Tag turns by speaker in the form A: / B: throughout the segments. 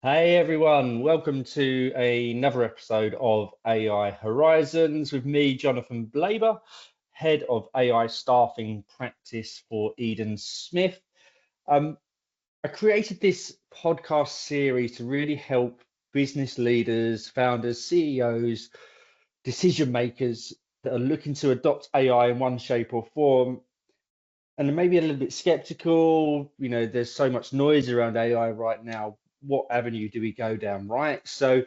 A: Hey everyone, welcome to another episode of AI Horizons with me, Jonathan Blaber, Head of AI Staffing Practice for Eden Smith. I created this podcast series to really help business leaders, founders, CEOs, decision makers that are looking to adopt AI in one shape or form and maybe a little bit skeptical. There's so much noise around AI right now. What avenue do we go down, right? So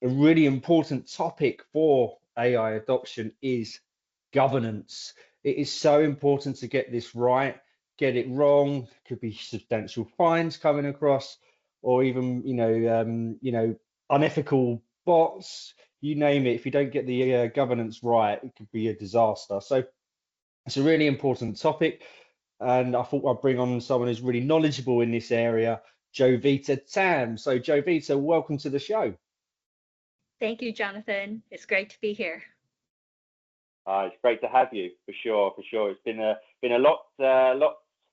A: a really important topic for AI adoption is governance. It is so important to get this right. Get it wrong, could be substantial fines coming across, or even unethical bots. You name it. If you don't get the governance right, it could be a disaster. So it's a really important topic, and I thought I'd bring on someone who's really knowledgeable in this area, Jovita Tam. So Jovita, welcome to the show.
B: Thank you, Jonathan. It's great to be here.
C: It's great to have you, for sure, for sure. It's been a lot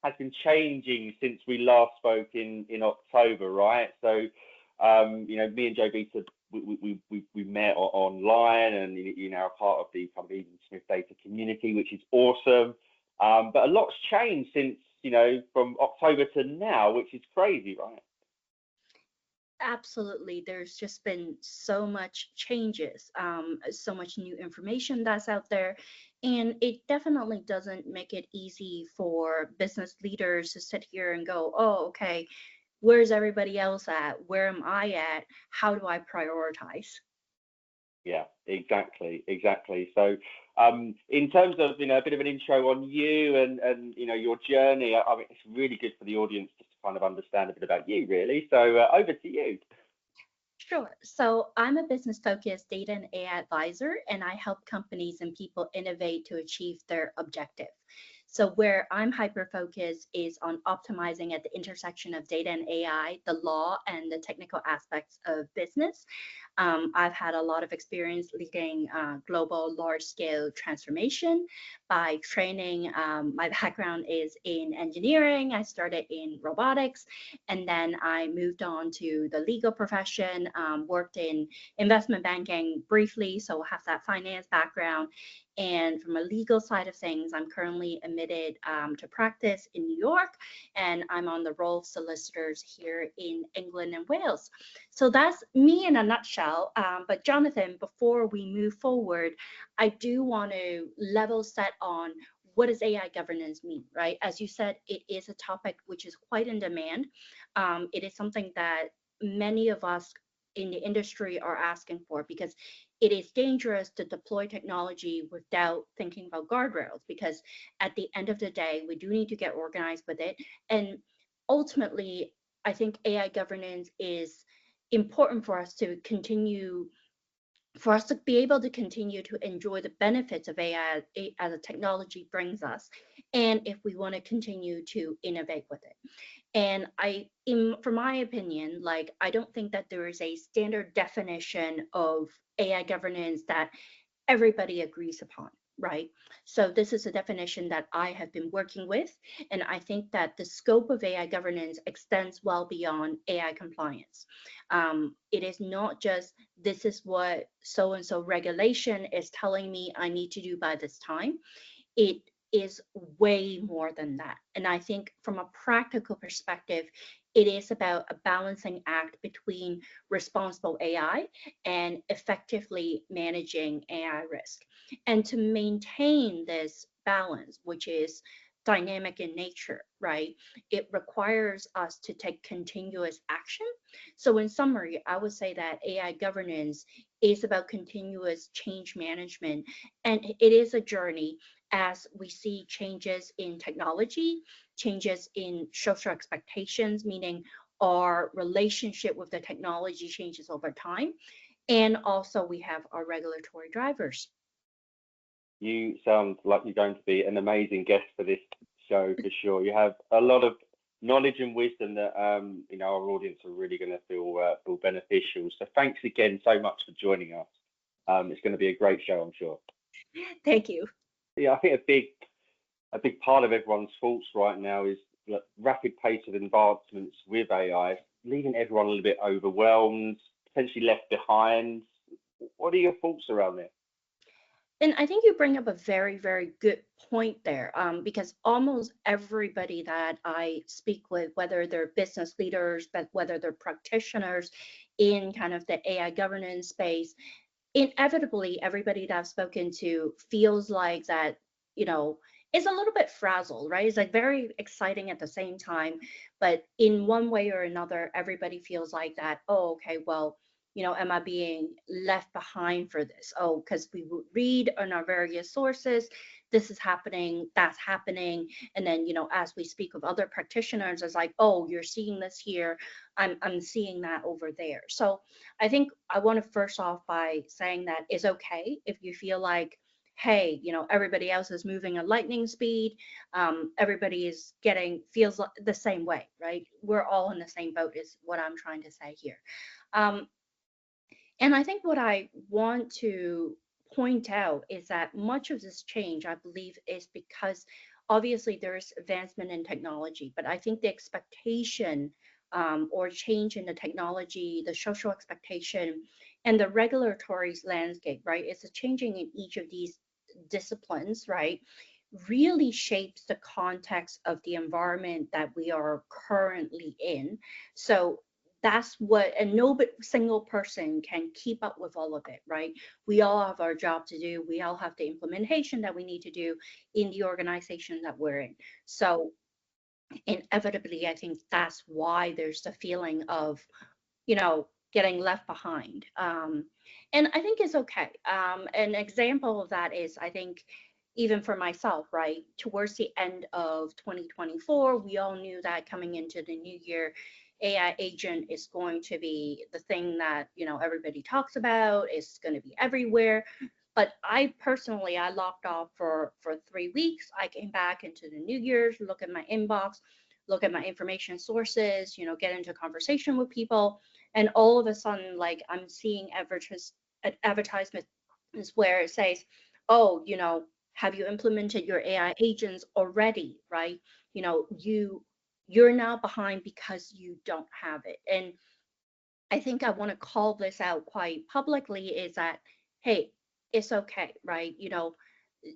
C: has been changing since we last spoke in October, right? So, me and Jovita, we met online, and you're now part of the kind of Eden Smith data community, which is awesome. But a lot's changed since from October to now, which is crazy, right?
B: Absolutely. There's just been so much changes, so much new information that's out there. And it definitely doesn't make it easy for business leaders to sit here and go, oh, okay, where's everybody else at? Where am I at? How do I prioritize?
C: Yeah, exactly. So, in terms of a bit of an intro on you and your journey, I mean, it's really good for the audience just to kind of understand a bit about you, really. So, over to you.
B: Sure. So I'm a business focused data and AI advisor, and I help companies and people innovate to achieve their objective. So where I'm hyper focused is on optimizing at the intersection of data and AI, the law, and the technical aspects of business. I've had a lot of experience leading global large scale transformation by training. My background is in engineering. I started in robotics, and then I moved on to the legal profession, worked in investment banking briefly, so I have that finance background. And from a legal side of things, I'm currently admitted to practice in New York, and I'm on the roll of solicitors here in England and Wales. So that's me in a nutshell. But Jonathan, before we move forward, I do want to level set on what does AI governance mean, right? As you said, it is a topic which is quite in demand. It is something that many of us in the industry are asking for because it is dangerous to deploy technology without thinking about guardrails, because at the end of the day, we do need to get organized with it. And ultimately, I think AI governance is important for us to be able to continue to enjoy the benefits of AI as a technology brings us, and if we want to continue to innovate with it. And from my opinion, like, I don't think that there is a standard definition of AI governance that everybody agrees upon, right? So this is a definition that I have been working with, and I think that the scope of AI governance extends well beyond AI compliance. It is not just this is what so and so regulation is telling me I need to do by this time. It is way more than that. And I think from a practical perspective, it is about a balancing act between responsible AI and effectively managing AI risk. And to maintain this balance, which is dynamic in nature, right? It requires us to take continuous action. So, in summary, I would say that AI governance is about continuous change management, and it is a journey as we see changes in technology, changes in social expectations, meaning our relationship with the technology changes over time. And also we have our regulatory drivers.
C: You sound like you're going to be an amazing guest for this show, for sure. You have a lot of knowledge and wisdom that our audience are really going to feel beneficial. So thanks again so much for joining us. It's going to be a great show, I'm sure.
B: Thank you.
C: Yeah, I think a big part of everyone's thoughts right now is the rapid pace of advancements with AI. leaving everyone a little bit overwhelmed, potentially left behind. What are your thoughts around this?
B: And I think you bring up a very, very good point there, because almost everybody that I speak with, whether they're business leaders, but whether they're practitioners in kind of the AI governance space, inevitably everybody that I've spoken to feels like that, you know, is a little bit frazzled, right? It's like very exciting at the same time, but in one way or another, everybody feels like that, oh, okay, well, am I being left behind for this? Oh, because we would read on our various sources, this is happening, that's happening. And then, as we speak with other practitioners, it's like, oh, you're seeing this here, I'm seeing that over there. So I think I want to first off by saying that it's okay if you feel like, hey, everybody else is moving at lightning speed. Everybody is feels the same way, right? We're all in the same boat is what I'm trying to say here. Um, and I think what I want to point out is that much of this change, I believe, is because obviously there's advancement in technology, but I think the expectation, or change in the technology, the social expectation, and the regulatory landscape, right? It's a changing in each of these disciplines, right? Really shapes the context of the environment that we are currently in. So that's what, and no single person can keep up with all of it, right? We all have our job to do. We all have the implementation that we need to do in the organization that we're in. So inevitably, I think that's why there's the feeling of, getting left behind. And I think it's okay. An example of that is, I think, even for myself, right? Towards the end of 2024, we all knew that coming into the new year, AI agent is going to be the thing that, everybody talks about, it's going to be everywhere. But I personally, I locked off for 3 weeks. I came back into the New Year's, look at my inbox, look at my information sources, get into conversation with people, and all of a sudden, like I'm seeing advertisements where it says, oh, have you implemented your AI agents already, right? You're now behind because you don't have it. And I think I want to call this out quite publicly is that, hey, it's okay, right?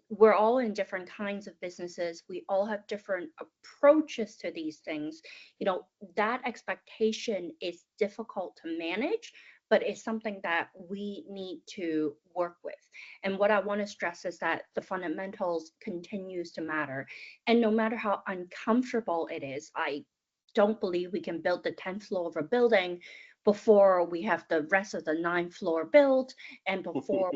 B: We're all in different kinds of businesses. We all have different approaches to these things. That expectation is difficult to manage, but it's something that we need to work with. And what I want to stress is that the fundamentals continues to matter. And no matter how uncomfortable it is, I don't believe we can build the 10th floor of a building before we have the rest of the ninth floor built and before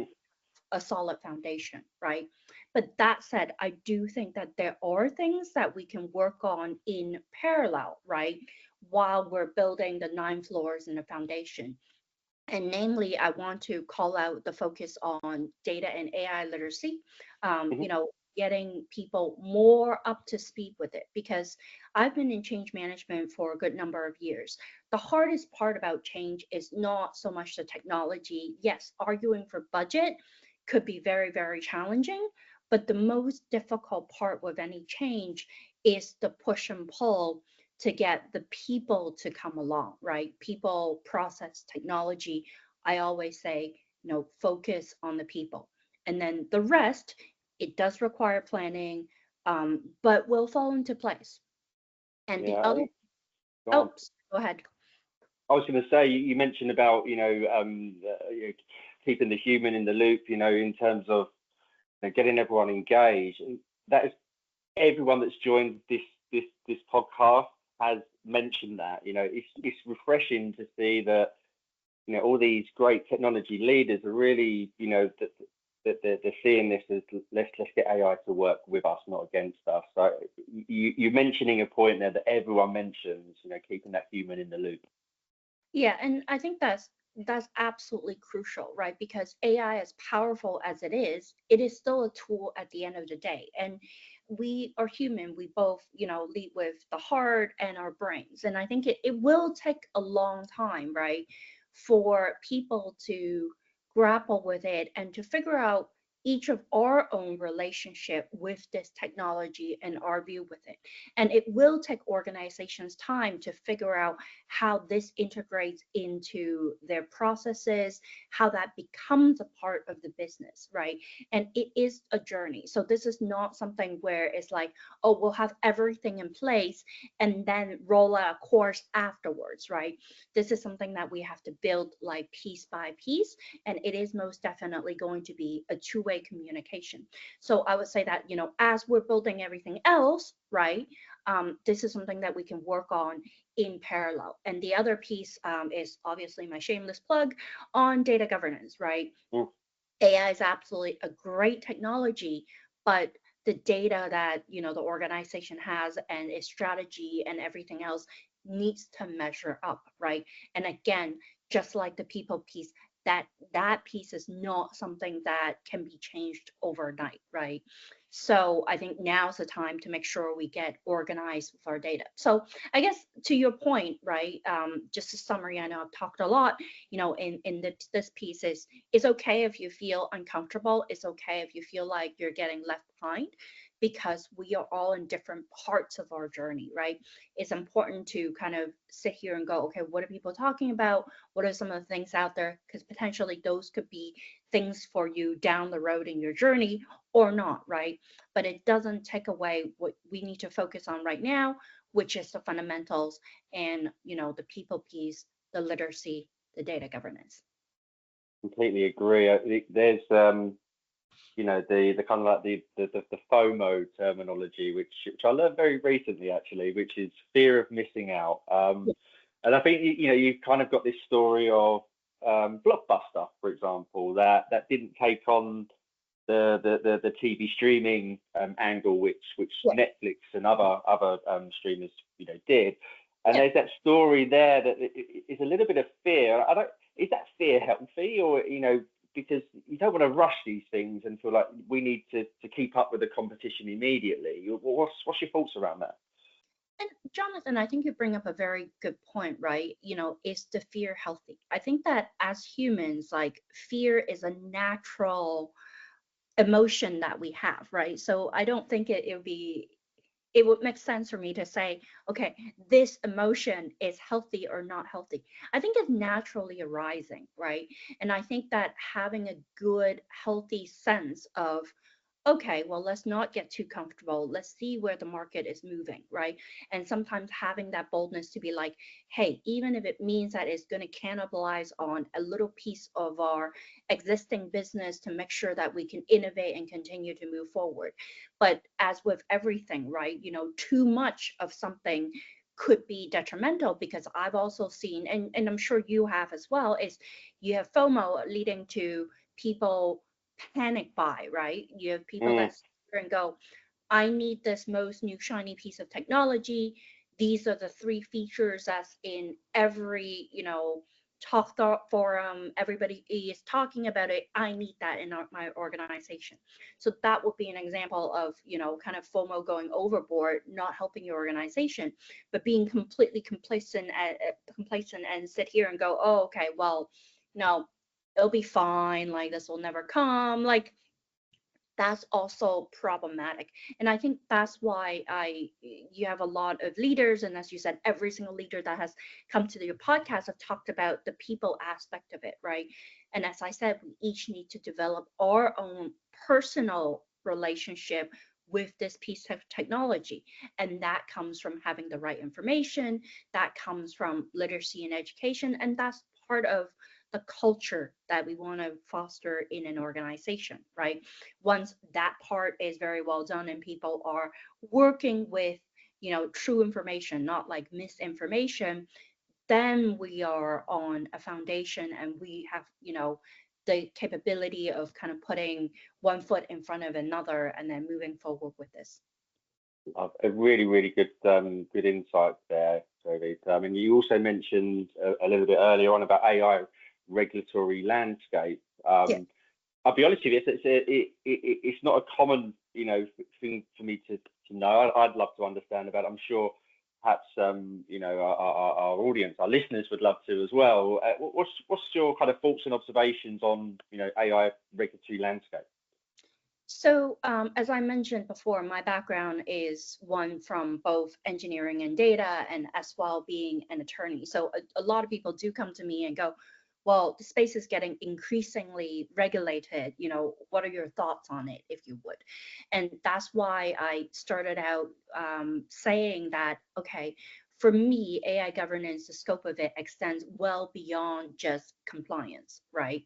B: a solid foundation, right? But that said, I do think that there are things that we can work on in parallel, right? While we're building the 9 floors and the foundation. And namely, I want to call out the focus on data and AI literacy,
C: Mhm.
B: getting people more up to speed with it, because I've been in change management for a good number of years. The hardest part about change is not so much the technology. Yes, arguing for budget could be very, very challenging, but the most difficult part with any change is the push and pull to get the people to come along, right? People, process, technology. I always say, focus on the people. And then the rest, it does require planning, but will fall into place. And the
C: Yeah,
B: other,
C: go on.
B: oh, go ahead.
C: I was going to say you mentioned about keeping the human in the loop, in terms of getting everyone engaged, and that is everyone that's joined this podcast has mentioned that. It's refreshing to see that all these great technology leaders are really that they're seeing this as let's get AI to work with us, not against us. So you mentioning a point there that everyone mentions, keeping that human in the loop.
B: Yeah, and I think that's absolutely crucial, right? Because AI, as powerful as it is still a tool at the end of the day. And we are human. We both, lead with the heart and our brains. And I think it will take a long time, right, for people to grapple with it and to figure out each of our own relationship with this technology and our view with it. And it will take organizations time to figure out how this integrates into their processes, how that becomes a part of the business, right? And it is a journey. So this is not something where it's like, oh, we'll have everything in place and then roll out a course afterwards, right? This is something that we have to build like piece by piece, and it is most definitely going to be a two-way communication. So I would say that, as we're building everything else, right, this is something that we can work on in parallel. And the other piece is obviously my shameless plug on data governance, right?
C: Mm.
B: AI is absolutely a great technology, but the data that the organization has and its strategy and everything else needs to measure up, right? And again, just like the people piece, that piece is not something that can be changed overnight, right? So I think now's the time to make sure we get organized with our data. So I guess to your point, right? Just a summary. I know I've talked a lot. In this piece is it's okay if you feel uncomfortable. It's okay if you feel like you're getting left behind, because we are all in different parts of our journey, right? It's important to kind of sit here and go, okay, what are people talking about? What are some of the things out there? Because potentially those could be things for you down the road in your journey or not, right? But it doesn't take away what we need to focus on right now, which is the fundamentals and, the people piece, the literacy, the data governance.
C: Completely agree. There's the kind of like the FOMO terminology, which I learned very recently actually, which is fear of missing out. And I think you've kind of got this story of Blockbuster, for example, that didn't take on the TV streaming angle, which
B: Yeah.
C: Netflix and other streamers did. And
B: Yeah.
C: there's that story there that is a little bit of fear. Is that fear healthy, or because you don't want to rush these things and feel like we need to keep up with the competition immediately. What's your thoughts around that?
B: And Jonathan, I think you bring up a very good point, right? Is the fear healthy? I think that as humans, like fear is a natural emotion that we have, right? So I don't think it would make sense for me to say, okay, this emotion is healthy or not healthy. I think it's naturally arising, right? And I think that having a good, healthy sense of, okay, well, let's not get too comfortable. Let's see where the market is moving, right? And sometimes having that boldness to be like, hey, even if it means that it's going to cannibalize on a little piece of our existing business to make sure that we can innovate and continue to move forward. But as with everything, right, too much of something could be detrimental, because I've also seen, and I'm sure you have as well, is you have FOMO leading to people panic buy, right? You have people
C: Mm.
B: that sit there and go, I need this most new shiny piece of technology. These are the three features that's in every, talk thought forum. Everybody is talking about it. I need that in my organization. So that would be an example of, kind of FOMO going overboard, not helping your organization, but being completely complacent and sit here and go, oh, okay, well, no, it'll be fine. Like this will never come. Like that's also problematic. And I think that's why you have a lot of leaders, and as you said, every single leader that has come to your podcast have talked about the people aspect of it, right? And as I said, we each need to develop our own personal relationship with this piece of technology, and that comes from having the right information, that comes from literacy and education, and that's part of the culture that we want to foster in an organization, right? Once that part is very well done and people are working with, true information, not like misinformation, then we are on a foundation and we have, the capability of kind of putting one foot in front of another and then moving forward with this.
C: A really, really good insight there, Jovita. I mean, you also mentioned a little bit earlier on about AI regulatory landscape.
B: Yeah.
C: I'll be honest with you, it's not a common, thing for me to know. I'd love to understand about it. I'm sure perhaps, our audience, our listeners would love to as well. What's your kind of thoughts and observations on, AI regulatory landscape?
B: So, as I mentioned before, my background is one from both engineering and data, and as well being an attorney. So, a lot of people do come to me and go, "Well, the space is getting increasingly regulated. What are your thoughts on it, if you would?" And that's why I started out saying that, okay, for me, AI governance, the scope of it extends well beyond just compliance, right?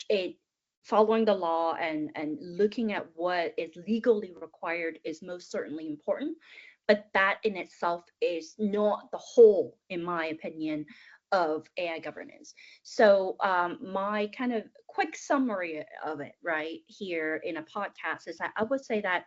B: It following the law and looking at what is legally required is most certainly important, but that in itself is not the whole, in my opinion, of AI governance. So my kind of quick summary of it right here in a podcast is that I would say that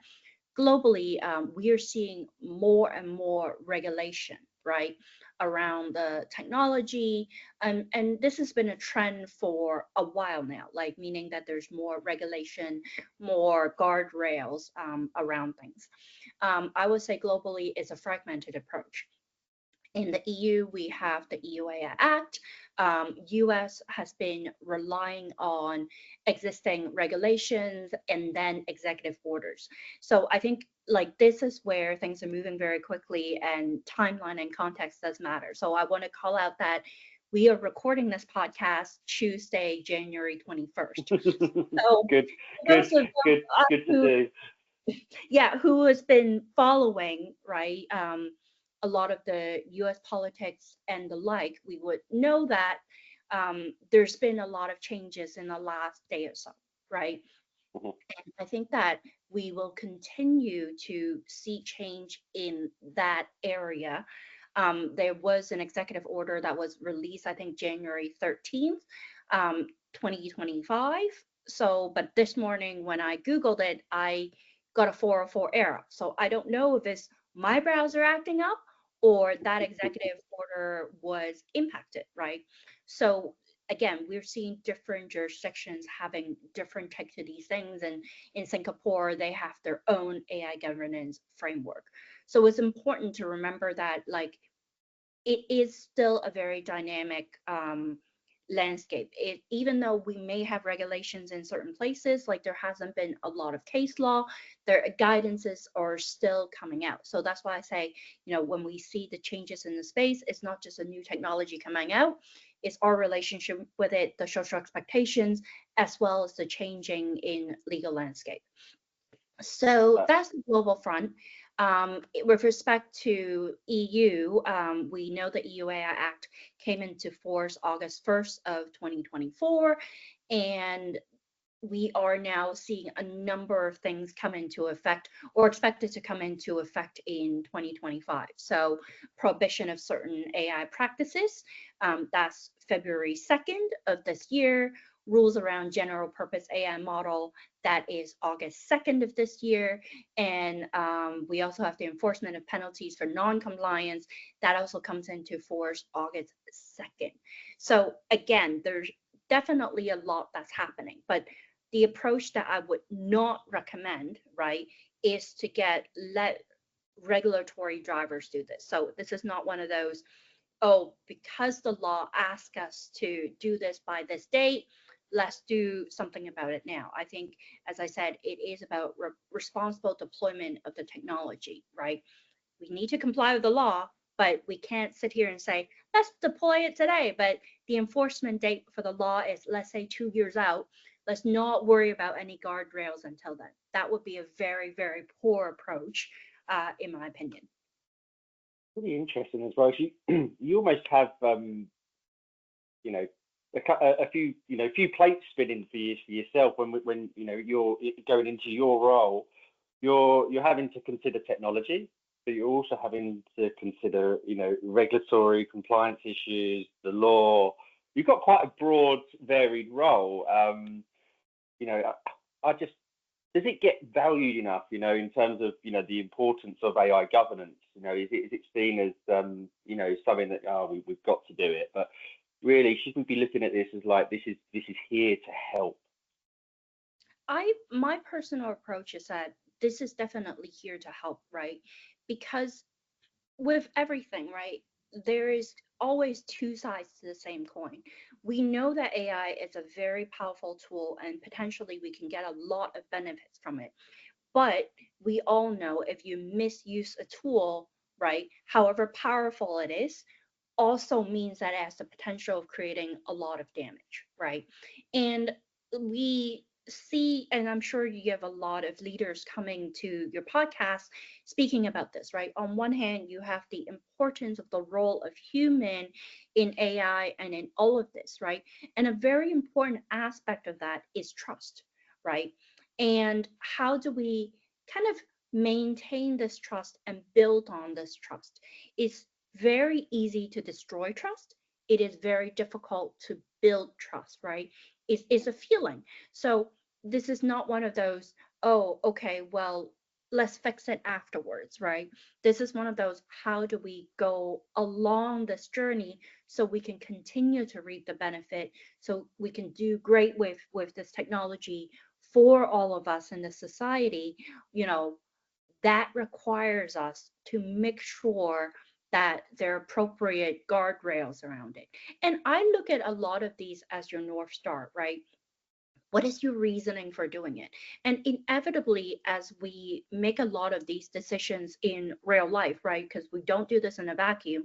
B: globally, we are seeing more and more regulation, right, around the technology. And this has been a trend for a while now, like meaning that there's more regulation, more guardrails around things. I would say globally it's a fragmented approach. In the EU, we have the EU AI Act. US has been relying on existing regulations and then executive orders. So I think like this is where things are moving very quickly, and timeline and context does matter. So I want to call out that we are recording this podcast Tuesday, January 21st. So
C: Good, good,
B: those of
C: good,
B: us
C: good to
B: who
C: do.
B: who has been following, right, a lot of the US politics and the like, we would know that there's been a lot of changes in the last day or so, right?
C: Mhm.
B: And I think that we will continue to see change in that area. There was an executive order that was released, I think, January 13th, 2025. So, but this morning when I Googled it, I got a 404 error. So I don't know if it's my browser acting up or that executive order was impacted, right? So again, we're seeing different jurisdictions having different takes to these things. And in Singapore, they have their own AI governance framework. So it's important to remember that, like, it is still a very dynamic landscape. Even though we may have regulations in certain places, like there hasn't been a lot of case law, their guidances are still coming out. So that's why I say, when we see the changes in the space, it's not just a new technology coming out, it's our relationship with it, the social expectations, as well as the changing in legal landscape. So
C: Uh,
B: that's the global front. With respect to EU, we know the EU AI Act came into force August 1st of 2024, and we are now seeing a number of things come into effect or expected to come into effect in 2025. So prohibition of certain AI practices, that's February 2nd of this year. Rules around general purpose AI model, that is August 2nd of this year. And we also have the enforcement of penalties for non-compliance. That also comes into force August 2nd. So again, there's definitely a lot that's happening, but the approach that I would not recommend, right, is to let regulatory drivers do this. So this is not one of those, oh, because the law asks us to do this by this date, let's do something about it now. I think, as I said, it is about responsible deployment of the technology, right? We need to comply with the law, but we can't sit here and say, let's deploy it today. But the enforcement date for the law is, let's say, 2 years out. Let's not worry about any guardrails until then. That would be a very, very poor approach, in my opinion.
C: Really interesting as well. So you almost have, you know, a few, few plates spinning for yourself when you're going into your role. You're having to consider technology, but you're also having to consider, regulatory compliance issues, the law. You've got quite a broad, varied role. You know, I just does it get valued enough, in terms of, the importance of AI governance? Is it seen as, something that we've got to do it, but really shouldn't be looking at this as like this is here to help.
B: My personal approach is that this is definitely here to help, right? Because with everything, right? there is always two sides to the same coin. We know that AI is a very powerful tool and potentially we can get a lot of benefits from it. But we all know if you misuse a tool, right, however powerful it is, also means that it has the potential of creating a lot of damage, right? And we see, and I'm sure you have a lot of leaders coming to your podcast speaking about this, right? On one hand, you have the importance of the role of human in AI and in all of this, right? And a very important aspect of that is trust, right? And how do we kind of maintain this trust and build on this trust? It's very easy to destroy trust. It is very difficult to build trust, right? It's a feeling. So this is not one of those, oh, okay, well, let's fix it afterwards, right? This is one of those, how do we go along this journey so we can continue to reap the benefit, so we can do great with this technology for all of us in the society, you know, that requires us to make sure that there are appropriate guardrails around it. And I look at a lot of these as your North Star, right? What is your reasoning for doing it? And inevitably, as we make a lot of these decisions in real life, right? Because we don't do this in a vacuum,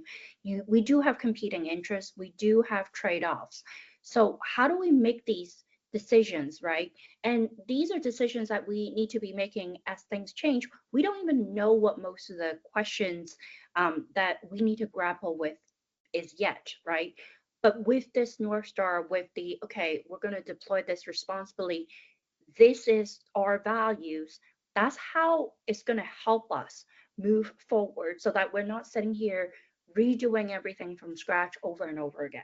B: we do have competing interests, we do have trade-offs. So how do we make these decisions, right? And these are decisions that we need to be making as things change. We don't even know what most of the questions that we need to grapple with is yet, right? But with this North Star, with the, okay, we're going to deploy this responsibly, this is our values, that's how it's going to help us move forward so that we're not sitting here redoing everything from scratch over and over again.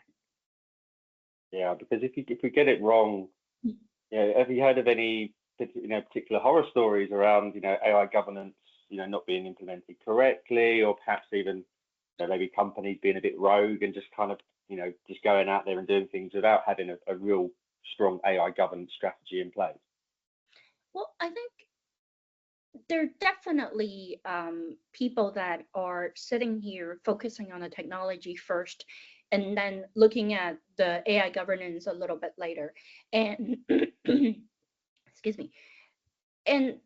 C: Yeah, because if we get it wrong, have you heard of any particular horror stories around AI governance not being implemented correctly, or perhaps even maybe companies being a bit rogue and just kind of just going out there and doing things without having a real strong AI governance strategy in place?
B: Well, I think there are definitely people that are sitting here focusing on the technology first and then looking at the AI governance a little bit later. And excuse me. And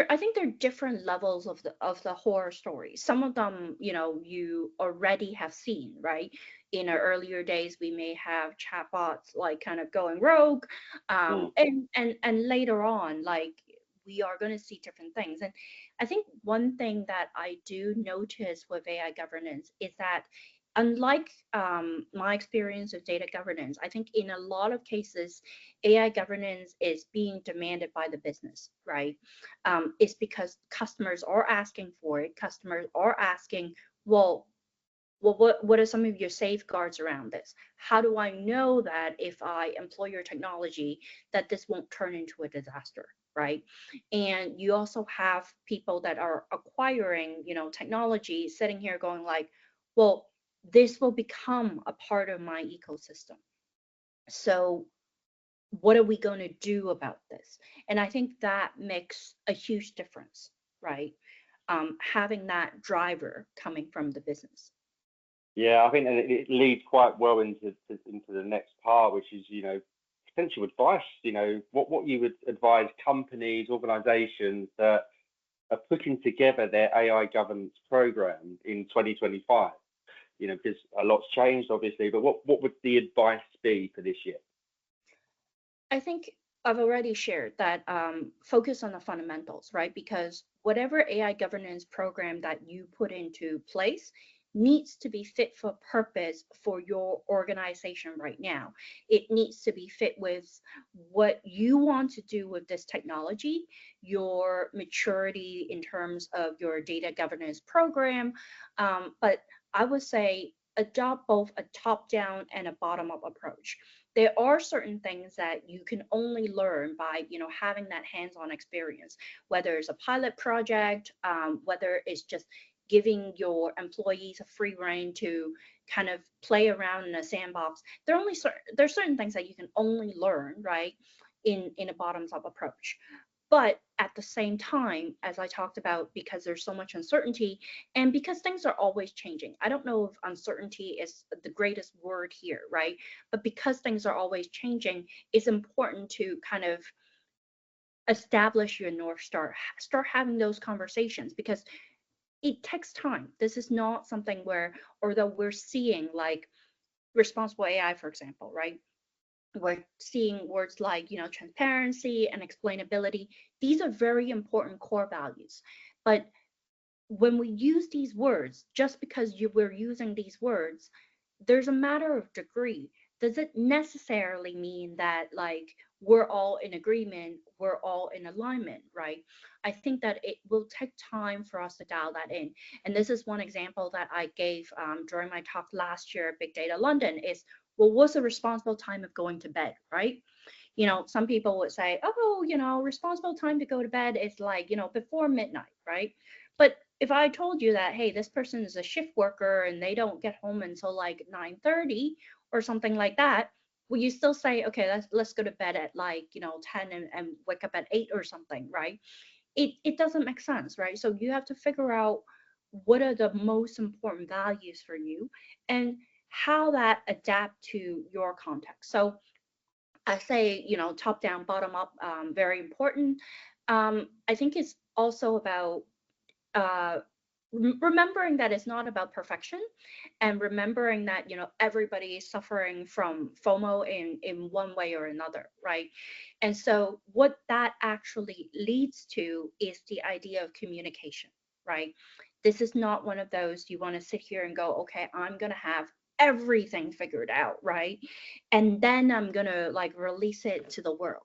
B: I think there are different levels of the horror stories. Some of them, you already have seen, right? In our earlier days, we may have chatbots like kind of going rogue,
C: Mm.
B: and later on, like we are going to see different things. And I think one thing that I do notice with AI governance is that, unlike my experience with data governance, I think in a lot of cases, AI governance is being demanded by the business, right? It's because customers are asking for it. Customers are asking, well, what are some of your safeguards around this? How do I know that if I employ your technology, that this won't turn into a disaster, right? And you also have people that are acquiring, technology, sitting here going like, well, this will become a part of my ecosystem. So what are we going to do about this? And I think that makes a huge difference, right? Having that driver coming from the business.
C: Yeah, I think that it leads quite well into the next part, which is potential advice. What you would advise companies, organisations that are putting together their AI governance program in 2025. Because a lot's changed, obviously, but what would the advice be for this year?
B: I think I've already shared that focus on the fundamentals, right? Because whatever AI governance program that you put into place needs to be fit for purpose for your organization right now. It needs to be fit with what you want to do with this technology, your maturity in terms of your data governance program. But I would say adopt both a top-down and a bottom-up approach. There are certain things that you can only learn by having that hands-on experience, whether it's a pilot project, whether it's just giving your employees a free rein to kind of play around in a sandbox. There's certain things that you can only learn, right, in a bottoms-up approach. But at the same time, as I talked about, because there's so much uncertainty and because things are always changing, I don't know if uncertainty is the greatest word here, right? But because things are always changing, it's important to kind of establish your North Star, start having those conversations because it takes time. This is not something where, although we're seeing like responsible AI, for example, right? We're seeing words like, transparency and explainability. These are very important core values. But when we use these words, just because we're using these words, there's a matter of degree. Does it necessarily mean that like we're all in agreement, we're all in alignment, right? I think that it will take time for us to dial that in. And this is one example that I gave during my talk last year at Big Data London is, well, what's a responsible time of going to bed, right? Some people would say, oh, responsible time to go to bed is like, before midnight, right? But if I told you that, hey, this person is a shift worker and they don't get home until like 9:30 or something like that, will you still say, okay, let's go to bed at like, 10 and wake up at 8 or something, right? It doesn't make sense, right? So you have to figure out what are the most important values for you and how that adapt to your context. So I say, top down, bottom up, very important. I think it's also about uh, remembering that it's not about perfection and remembering that, everybody is suffering from FOMO in one way or another, right? And so what that actually leads to is the idea of communication, right? This is not one of those you want to sit here and go, okay, I'm going to have everything figured out, right? And then I'm going to like release it to the world.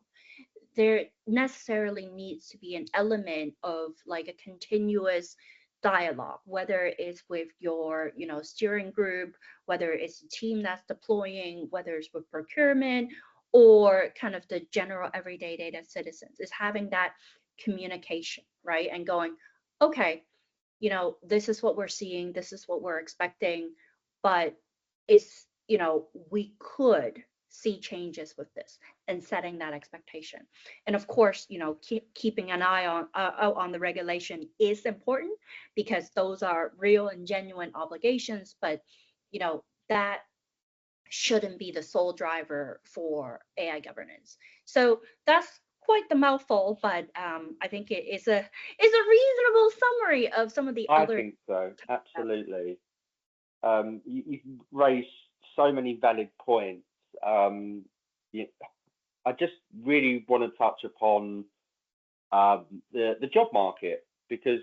B: There necessarily needs to be an element of like a continuous dialogue, whether it's with your, steering group, whether it's a team that's deploying, whether it's with procurement or kind of the general everyday data citizens, is having that communication, right? And going, okay, this is what we're seeing, this is what we're expecting, but it's, we could see changes with this and setting that expectation. And of course, keeping an eye on the regulation is important because those are real and genuine obligations, but that shouldn't be the sole driver for AI governance. So that's quite the mouthful, but I think it is a reasonable summary of some of the
C: I
B: other.
C: think so, absolutely. You've raised so many valid points. You, I just really want to touch upon the job market because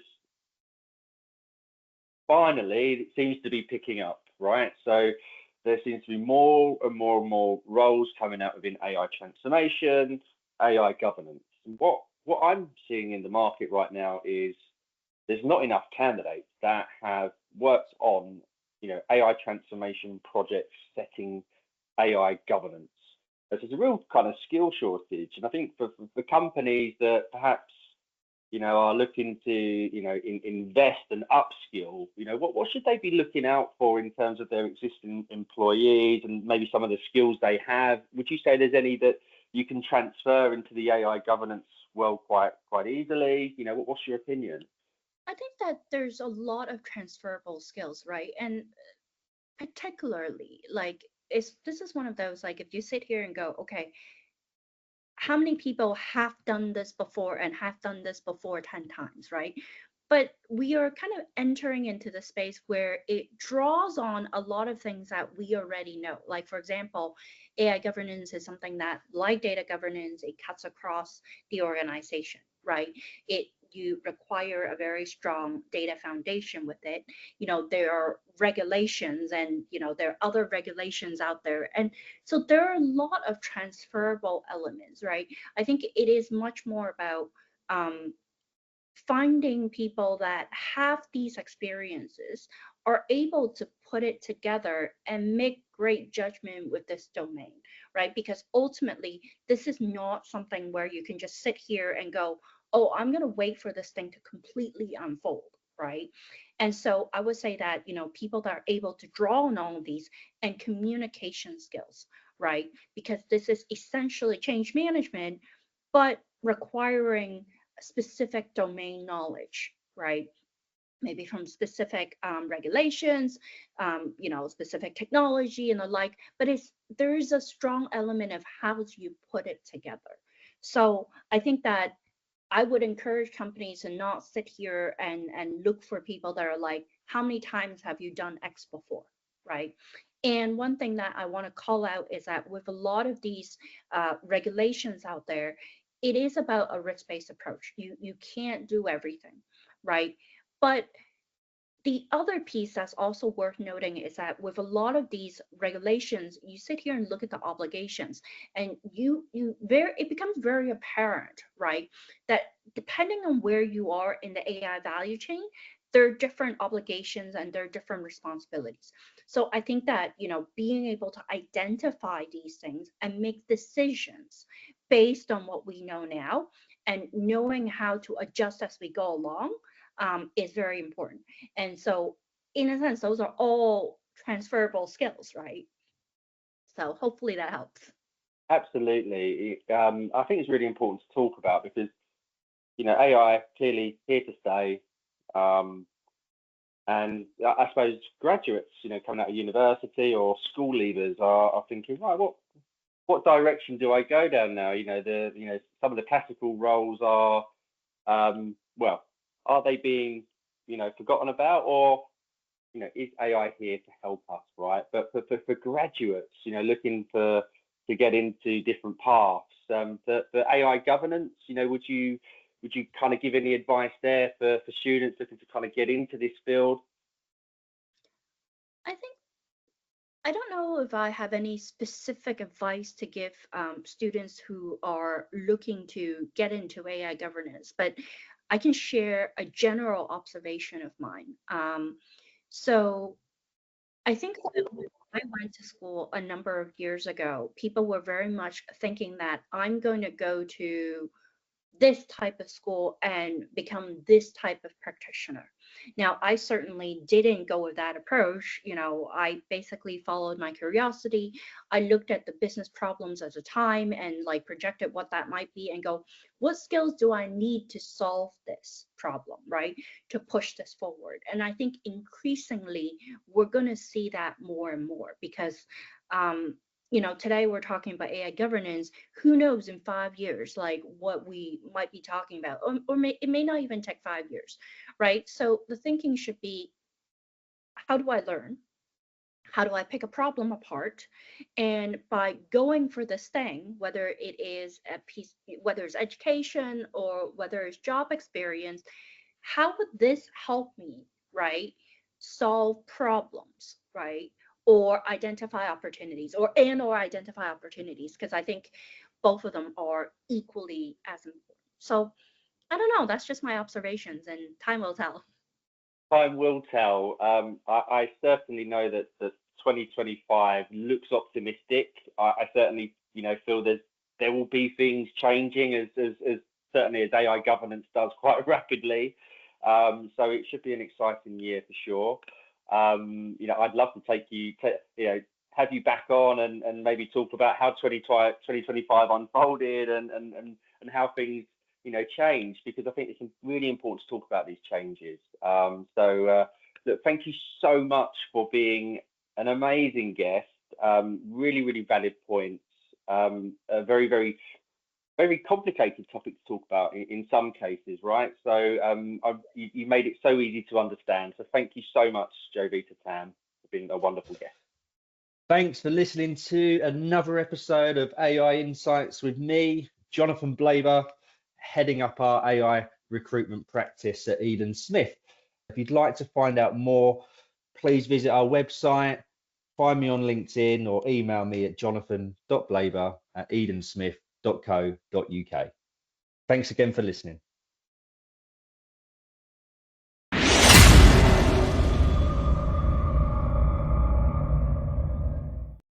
C: finally it seems to be picking up, right? So there seems to be more and more and more roles coming out within AI transformation, AI governance. And what I'm seeing in the market right now is there's not enough candidates that have worked on, AI transformation projects setting AI governance. There's a real kind of skill shortage, and I think for companies that perhaps are looking to invest and upskill, what should they be looking out for in terms of their existing employees and maybe some of the skills they have? Would you say there's any that you can transfer into the AI governance world quite easily? What's your opinion?
B: I think that there's a lot of transferable skills, right? And particularly like this is one of those like if you sit here and go, okay, how many people have done this before and have done this before 10 times, right? But we are kind of entering into the space where it draws on a lot of things that we already know. Like, for example, AI governance is something that, like data governance, it cuts across the organization, right? You require a very strong data foundation with it. There are regulations and, there are other regulations out there. And so there are a lot of transferable elements, right? I think it is much more about finding people that have these experiences are able to put it together and make great judgment with this domain, right? Because ultimately, this is not something where you can just sit here and go, oh, I'm going to wait for this thing to completely unfold, right? And so I would say that, people that are able to draw on all of these and communication skills, right? Because this is essentially change management but requiring specific domain knowledge, right? Maybe from specific regulations, specific technology and the like, but there is a strong element of how you put it together. So I think that I would encourage companies to not sit here and look for people that are like, how many times have you done X before, right? And one thing that I want to call out is that with a lot of these regulations out there, it is about a risk-based approach. You can't do everything, right? But the other piece that's also worth noting is that with a lot of these regulations, you sit here and look at the obligations, and it becomes very apparent, right, that depending on where you are in the AI value chain, there are different obligations and there are different responsibilities. So I think that, being able to identify these things and make decisions based on what we know now and knowing how to adjust as we go along is very important. And so, in a sense, those are all transferable skills, right? So, hopefully that helps.
C: Absolutely. I think it's really important to talk about because, AI clearly here to stay. And I suppose graduates, coming out of university or school leavers are thinking, right, what direction do I go down now? Some of the classical roles are, well, are they being, forgotten about, or, is AI here to help us, right? But for graduates, looking to get into different paths, for AI governance, would you kind of give any advice there for students looking to kind of get into this field?
B: I don't know if I have any specific advice to give students who are looking to get into AI governance, but I can share a general observation of mine. So I think that when I went to school a number of years ago, people were very much thinking that I'm going to go to this type of school and become this type of practitioner. Now, I certainly didn't go with that approach. I basically followed my curiosity. I looked at the business problems at the time and like projected what that might be and go, what skills do I need to solve this problem, right? To push this forward. And I think increasingly we're going to see that more and more because today we're talking about AI governance. Who knows in 5 years, like what we might be talking about, it may not even take 5 years, right? So the thinking should be, how do I learn? How do I pick a problem apart? And by going for this thing, whether it is a piece, whether it's education or whether it's job experience, how would this help me, right? Solve problems, right? Or identify opportunities, or identify opportunities, because I think both of them are equally as important. So I don't know, that's just my observations and time will tell.
C: Time will tell. I certainly know that 2025 looks optimistic. I certainly, feel there will be things changing as certainly as AI governance does quite rapidly. So it should be an exciting year for sure. I'd love to have you back on and maybe talk about how 2025 unfolded and how things change, because I think it's really important to talk about these changes. Look, thank you so much for being an amazing guest. Really, really valid points. A very, very, very complicated topic to talk about in some cases, right? So you made it so easy to understand. So thank you so much, Jovita Tam, for being a wonderful guest.
A: Thanks for listening to another episode of AI Insights with me, Jonathan Blaber, heading up our AI recruitment practice at Eden Smith. If you'd like to find out more, please visit our website, find me on LinkedIn, or email me at jonathan.blaber@edensmith.co.uk. Thanks again for listening.